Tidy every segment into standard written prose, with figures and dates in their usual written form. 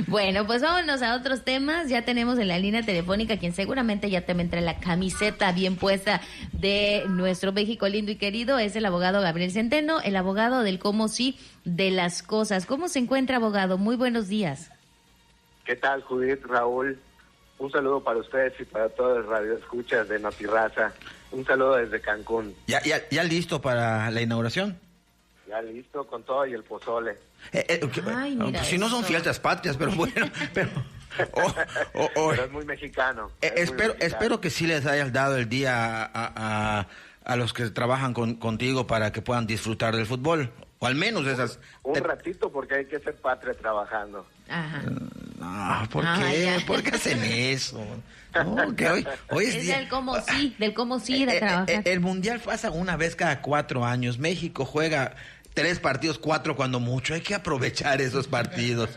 Bueno, pues vámonos a otros temas. Ya tenemos en la línea telefónica quien seguramente ya también trae la camiseta bien puesta de nuestro México lindo y querido. Es el abogado Gabriel Centeno, el abogado del cómo sí de las cosas. ¿Cómo se encuentra, abogado? Muy buenos días. ¿Qué tal, Judith, Raúl? Un saludo para ustedes y para todos los radioescuchas de Notirraza. Un saludo desde Cancún. ¿Ya listo para la inauguración? Ya listo con todo y el pozole. Ay, mira si no son eso. fiestas patrias, pero bueno. Pero es muy mexicano. Espero que sí les hayas dado el día a los que trabajan contigo para que puedan disfrutar del fútbol. O al menos esas... Un ratito porque hay que ser patria trabajando. Ajá. No, ¿por qué? ¿Por qué hacen eso? No, que hoy es día... del cómo sí de trabajar. El Mundial pasa una vez cada 4 años. México juega 3 partidos, 4 cuando mucho. Hay que aprovechar esos partidos.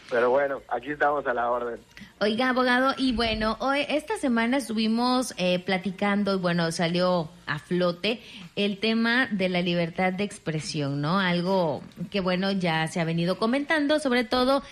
Pero bueno, aquí estamos a la orden. Oiga, abogado, y bueno, hoy esta semana estuvimos platicando y bueno, salió a flote el tema de la libertad de expresión, ¿no? Algo que bueno, ya se ha venido comentando, sobre todo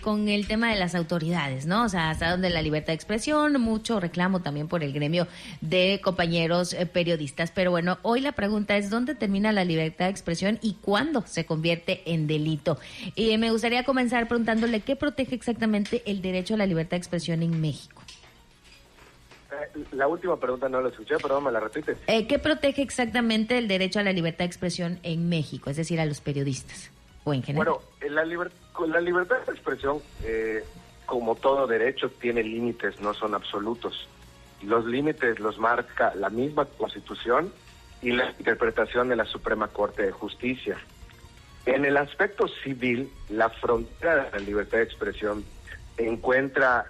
con el tema de las autoridades, ¿no? O sea, hasta donde la libertad de expresión, mucho reclamo también por el gremio de compañeros periodistas. Pero bueno, hoy la pregunta es, ¿dónde termina la libertad de expresión y cuándo se convierte en delito? Y me gustaría comenzar preguntándole, ¿qué protege exactamente el derecho a la libertad de expresión en México? La última pregunta no la escuché, perdón, ¿me la repites? ¿Qué protege exactamente el derecho a la libertad de expresión en México, es decir, a los periodistas o en general? Bueno, la libertad de expresión, como todo derecho, tiene límites, no son absolutos. Los límites los marca la misma Constitución y la interpretación de la Suprema Corte de Justicia. En el aspecto civil, la frontera de la libertad de expresión encuentra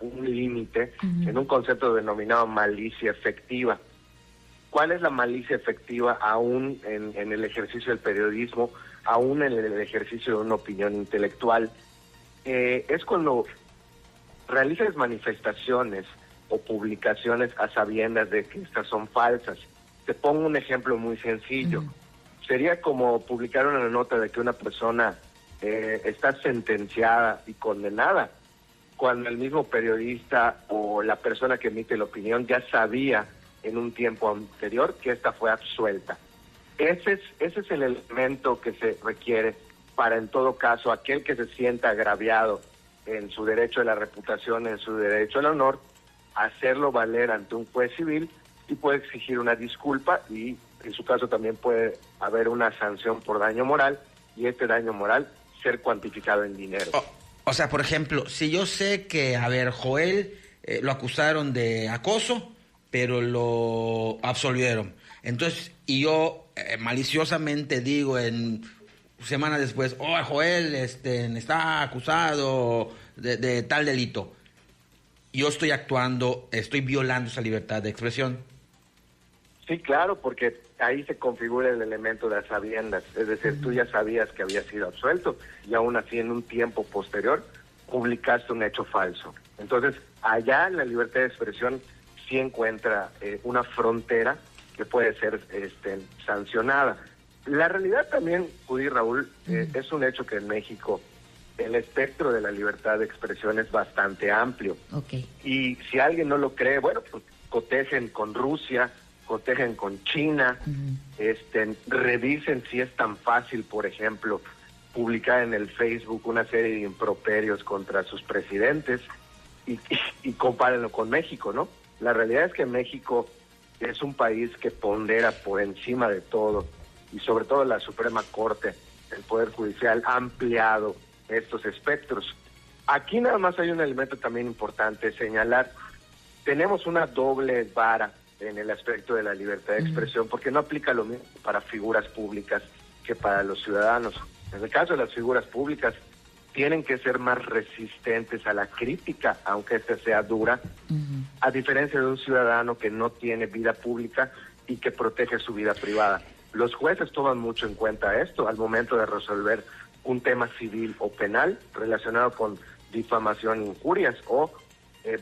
un límite en un concepto denominado malicia efectiva. ¿Cuál es la malicia efectiva aún en el ejercicio del periodismo, aún en el ejercicio de una opinión intelectual? Es cuando realizas manifestaciones o publicaciones a sabiendas de que estas son falsas. Te pongo un ejemplo muy sencillo. Sería como publicar una nota de que una persona está sentenciada y condenada, cuando el mismo periodista o la persona que emite la opinión ya sabía en un tiempo anterior que esta fue absuelta. Ese es el elemento que se requiere para, en todo caso, aquel que se sienta agraviado en su derecho a la reputación, en su derecho al honor, hacerlo valer ante un juez civil y puede exigir una disculpa y, en su caso, también puede haber una sanción por daño moral y este daño moral ser cuantificado en dinero. O sea, por ejemplo, si yo sé que, Joel lo acusaron de acoso, pero lo absolvieron. Entonces, y yo maliciosamente digo semanas después, Joel está acusado de tal delito. Yo estoy estoy violando esa libertad de expresión. Sí, claro, porque ahí se configura el elemento de las sabiendas, es decir, tú ya sabías que había sido absuelto y aún así en un tiempo posterior publicaste un hecho falso. Entonces, allá la libertad de expresión sí encuentra una frontera que puede ser sancionada. La realidad también, Judy, Raúl, es un hecho que en México el espectro de la libertad de expresión es bastante amplio. Okay. Y si alguien no lo cree, bueno, pues cotejen con Rusia, cotejen con China, revisen si es tan fácil, por ejemplo, publicar en el Facebook una serie de improperios contra sus presidentes y compárenlo con México, ¿no? La realidad es que México es un país que pondera por encima de todo, y sobre todo la Suprema Corte, el Poder Judicial, ha ampliado estos espectros. Aquí nada más hay un elemento también importante señalar. Tenemos una doble vara en el aspecto de la libertad de expresión, porque no aplica lo mismo para figuras públicas que para los ciudadanos. En el caso de las figuras públicas, tienen que ser más resistentes a la crítica, aunque esta sea dura, a diferencia de un ciudadano que no tiene vida pública y que protege su vida privada. Los jueces toman mucho en cuenta esto al momento de resolver un tema civil o penal relacionado con difamación e injurias o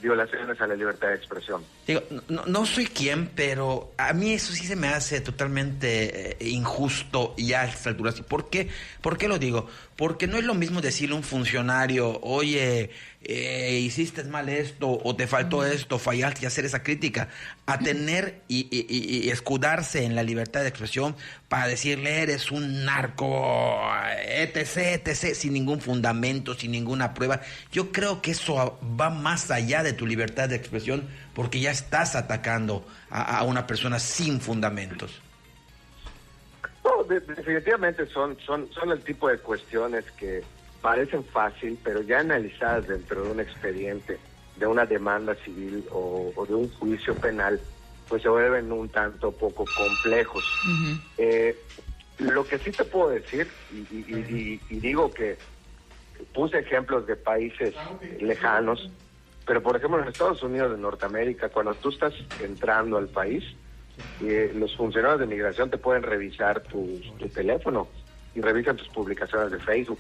violaciones a la libertad de expresión. Digo, no soy quien, pero a mí eso sí se me hace totalmente injusto ya a estas alturas. ¿Por qué? ¿Por qué lo digo? Porque no es lo mismo decirle a un funcionario, oye, hiciste mal esto, o te faltó esto, fallaste, y hacer esa crítica, a tener y escudarse en la libertad de expresión para decirle, eres un narco, etc., sin ningún fundamento, sin ninguna prueba. Yo creo que eso va más allá de tu libertad de expresión, porque ya estás atacando a una persona sin fundamentos. No, definitivamente son el tipo de cuestiones que parecen fácil, pero ya analizadas dentro de un expediente, de una demanda civil o de un juicio penal, pues se vuelven un tanto poco complejos. Lo que sí te puedo decir, y digo que puse ejemplos de países lejanos, pero por ejemplo en Estados Unidos de Norteamérica, cuando tú estás entrando al país, los funcionarios de migración te pueden revisar tu teléfono y revisan tus publicaciones de Facebook.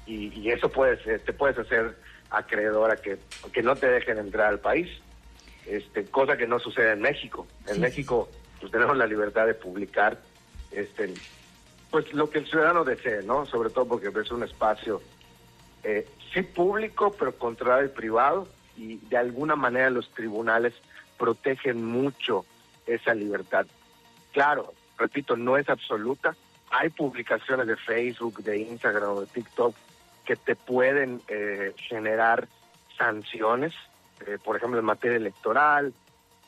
Y eso te puedes hacer acreedor a que no te dejen entrar al país, cosa que no sucede en México. En México pues tenemos la libertad de publicar pues lo que el ciudadano desee, ¿no? Sobre todo porque es un espacio sí público, pero controlado y privado, y de alguna manera los tribunales protegen mucho esa libertad. Claro, repito, no es absoluta. Hay publicaciones de Facebook, de Instagram o de TikTok que te pueden generar sanciones, por ejemplo, en materia electoral,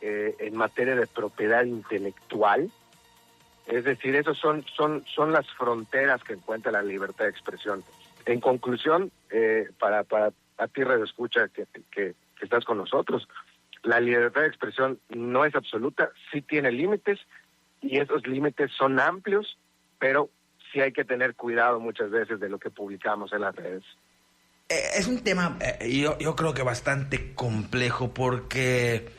en materia de propiedad intelectual. Es decir, esos son las fronteras que encuentra la libertad de expresión. En conclusión, para a ti, Radio Escucha, que estás con nosotros, la libertad de expresión no es absoluta, sí tiene límites, y esos límites son amplios, pero sí hay que tener cuidado muchas veces de lo que publicamos en las redes. Es un tema, yo creo que bastante complejo, porque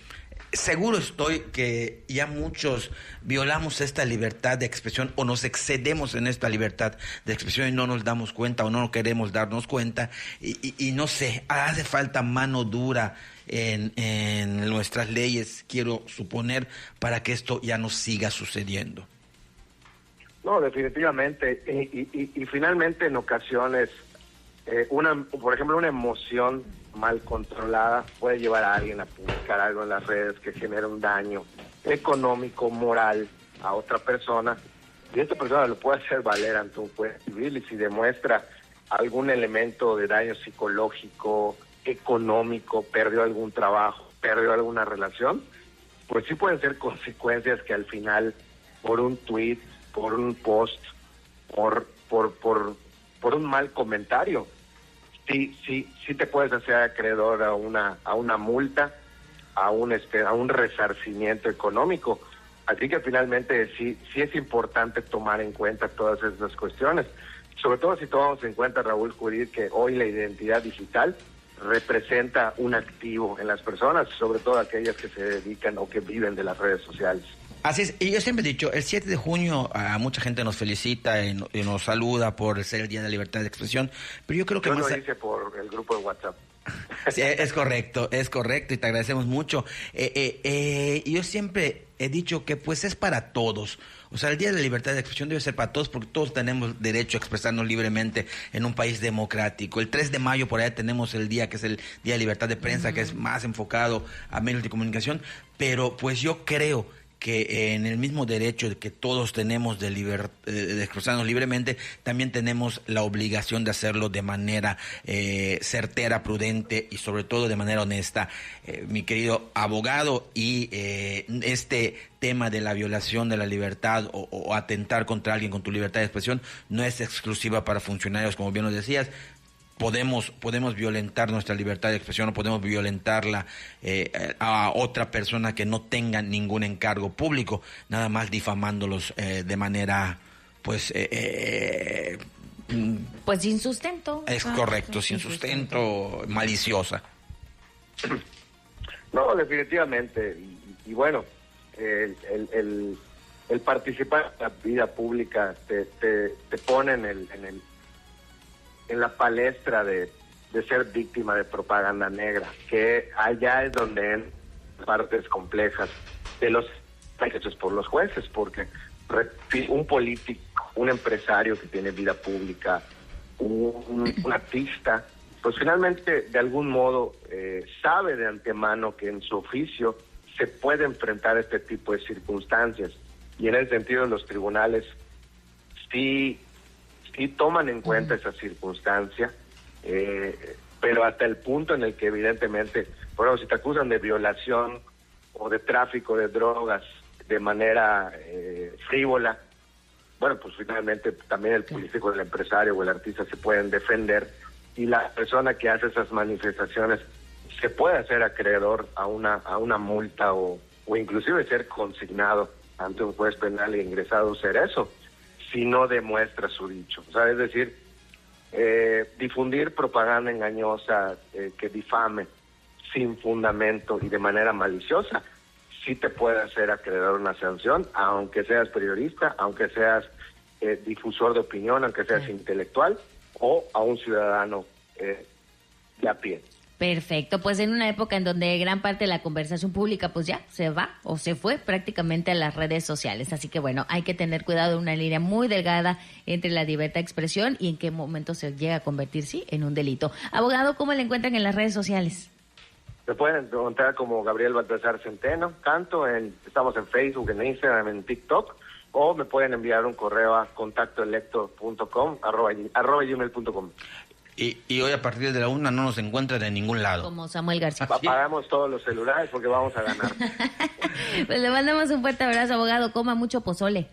seguro estoy que ya muchos violamos esta libertad de expresión o nos excedemos en esta libertad de expresión y no nos damos cuenta o no queremos darnos cuenta, y no sé, hace falta mano dura en nuestras leyes, quiero suponer, para que esto ya no siga sucediendo. No, definitivamente, y finalmente en ocasiones, por ejemplo, una emoción mal controlada puede llevar a alguien a publicar algo en las redes que genera un daño económico, moral a otra persona, y esta persona lo puede hacer valer ante un juez civil, y si demuestra algún elemento de daño psicológico, económico, perdió algún trabajo, perdió alguna relación, pues sí pueden ser consecuencias que al final, por un tweet, por un post, por un mal comentario, sí te puedes hacer acreedor a una multa, a un resarcimiento económico. Así que finalmente sí es importante tomar en cuenta todas esas cuestiones, sobre todo si tomamos en cuenta, Raúl Jurid, que hoy la identidad digital representa un activo en las personas, sobre todo aquellas que se dedican o que viven de las redes sociales. Así es, y yo siempre he dicho, el 7 de junio a mucha gente nos felicita y nos saluda por ser el Día de la Libertad de Expresión, pero yo creo que yo lo hice por el grupo de WhatsApp. Sí, es correcto, y te agradecemos mucho. Yo siempre he dicho que pues es para todos. O sea, el Día de la Libertad de Expresión debe ser para todos, porque todos tenemos derecho a expresarnos libremente en un país democrático. El 3 de mayo por allá tenemos el día que es el Día de Libertad de Prensa, que es más enfocado a medios de comunicación, pero pues yo creo que en el mismo derecho que todos tenemos de expresarnos libremente, también tenemos la obligación de hacerlo de manera certera, prudente y sobre todo de manera honesta. Mi querido abogado, y este tema de la violación de la libertad o atentar contra alguien con tu libertad de expresión no es exclusiva para funcionarios, como bien nos decías. Podemos violentar nuestra libertad de expresión o podemos violentarla a otra persona que no tenga ningún encargo público, nada más difamándolos de manera, pues sin sustento. Es correcto, sin sustento, maliciosa. No, definitivamente. Y bueno, el participar en la vida pública te pone en la palestra de de ser víctima de propaganda negra, que allá es donde en partes complejas de los hechos por los jueces, porque un político, un empresario que tiene vida pública, un artista, pues finalmente de algún modo sabe de antemano que en su oficio se puede enfrentar este tipo de circunstancias, y en ese sentido los tribunales sí toman en cuenta esa circunstancia, pero hasta el punto en el que evidentemente, bueno, si te acusan de violación o de tráfico de drogas de manera frívola, bueno, pues finalmente también el político, el empresario o el artista se pueden defender, y la persona que hace esas manifestaciones se puede hacer acreedor a una multa o inclusive ser consignado ante un juez penal e ingresado a hacer eso, si no demuestra su dicho. O sea, es decir, difundir propaganda engañosa que difame sin fundamento y de manera maliciosa, sí te puede hacer acreedor a una sanción, aunque seas periodista, aunque seas difusor de opinión, aunque seas intelectual o a un ciudadano de a pie. Perfecto, pues en una época en donde gran parte de la conversación pública pues ya se va o se fue prácticamente a las redes sociales, así que bueno, hay que tener cuidado, una línea muy delgada entre la libertad de expresión y en qué momento se llega a convertir, sí, en un delito. Abogado, ¿cómo le encuentran en las redes sociales? Me pueden encontrar como Gabriel Baltasar Centeno, estamos en Facebook, en Instagram, en TikTok, o me pueden enviar un correo a contactoelecto.com @gmail.com. Y hoy a partir de la 1 no nos encuentran en ningún lado. Como Samuel García. Apagamos todos los celulares porque vamos a ganar. Pues le mandamos un fuerte abrazo, abogado. Coma mucho pozole.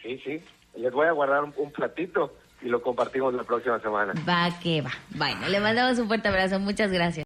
Sí. Les voy a guardar un platito y lo compartimos la próxima semana. Va que va. Bueno, le mandamos un fuerte abrazo. Muchas gracias.